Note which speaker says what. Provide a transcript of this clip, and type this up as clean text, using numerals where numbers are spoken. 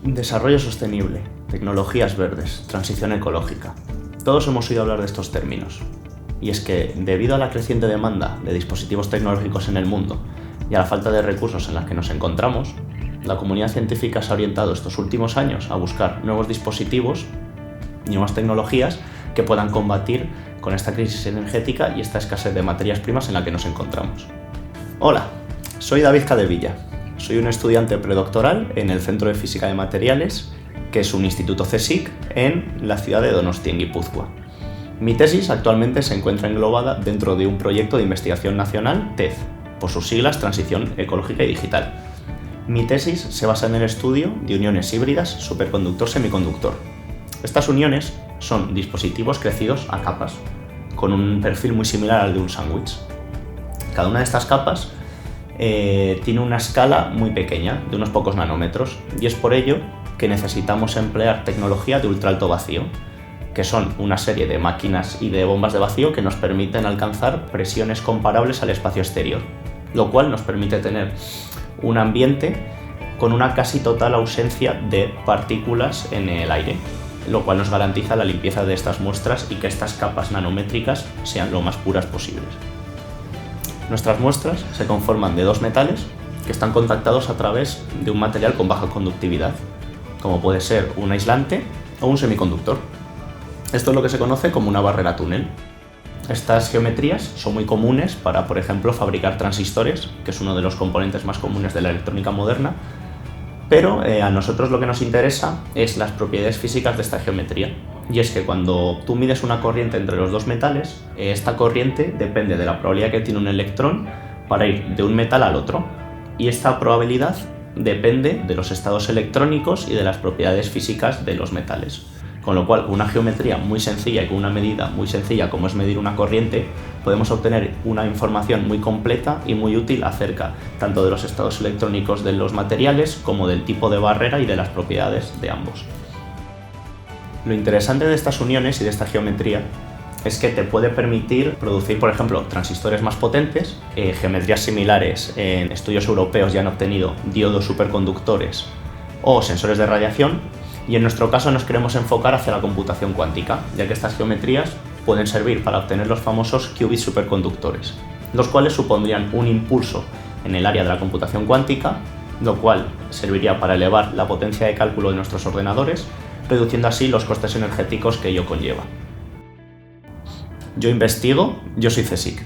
Speaker 1: Desarrollo sostenible, tecnologías verdes, transición ecológica. Todos hemos oído hablar de estos términos. Y es que, debido a la creciente demanda de dispositivos tecnológicos en el mundo y a la falta de recursos en la que nos encontramos, la comunidad científica se ha orientado estos últimos años a buscar nuevos dispositivos y nuevas tecnologías que puedan combatir con esta crisis energética y esta escasez de materias primas en la que nos encontramos. Hola, soy David Cadevilla. Soy un estudiante predoctoral en el Centro de Física de Materiales, que es un instituto CSIC en la ciudad de Donostia, en Guipúzcoa. Mi tesis actualmente se encuentra englobada dentro de un proyecto de investigación nacional, TED, por sus siglas Transición Ecológica y Digital. Mi tesis se basa en el estudio de uniones híbridas superconductor-semiconductor. Estas uniones son dispositivos crecidos a capas, con un perfil muy similar al de un sándwich. Cada una de estas capas tiene una escala muy pequeña, de unos pocos nanómetros, y es por ello que necesitamos emplear tecnología de ultraalto vacío, que son una serie de máquinas y de bombas de vacío que nos permiten alcanzar presiones comparables al espacio exterior, lo cual nos permite tener un ambiente con una casi total ausencia de partículas en el aire, lo cual nos garantiza la limpieza de estas muestras y que estas capas nanométricas sean lo más puras posibles. Nuestras muestras se conforman de dos metales que están contactados a través de un material con baja conductividad, como puede ser un aislante o un semiconductor. Esto es lo que se conoce como una barrera túnel. Estas geometrías son muy comunes para, por ejemplo, fabricar transistores, que es uno de los componentes más comunes de la electrónica moderna, pero a nosotros lo que nos interesa es las propiedades físicas de esta geometría. Y es que cuando tú mides una corriente entre los dos metales, esta corriente depende de la probabilidad que tiene un electrón para ir de un metal al otro. Y esta probabilidad depende de los estados electrónicos y de las propiedades físicas de los metales. Con lo cual, con una geometría muy sencilla y con una medida muy sencilla como es medir una corriente, podemos obtener una información muy completa y muy útil acerca tanto de los estados electrónicos de los materiales como del tipo de barrera y de las propiedades de ambos. Lo interesante de estas uniones y de esta geometría es que te puede permitir producir, por ejemplo, transistores más potentes. Geometrías similares en estudios europeos ya han obtenido diodos superconductores o sensores de radiación, y en nuestro caso nos queremos enfocar hacia la computación cuántica, ya que estas geometrías pueden servir para obtener los famosos qubits superconductores, los cuales supondrían un impulso en el área de la computación cuántica, lo cual serviría para elevar la potencia de cálculo de nuestros ordenadores, reduciendo así los costes energéticos que ello conlleva. Yo investigo, yo soy CSIC.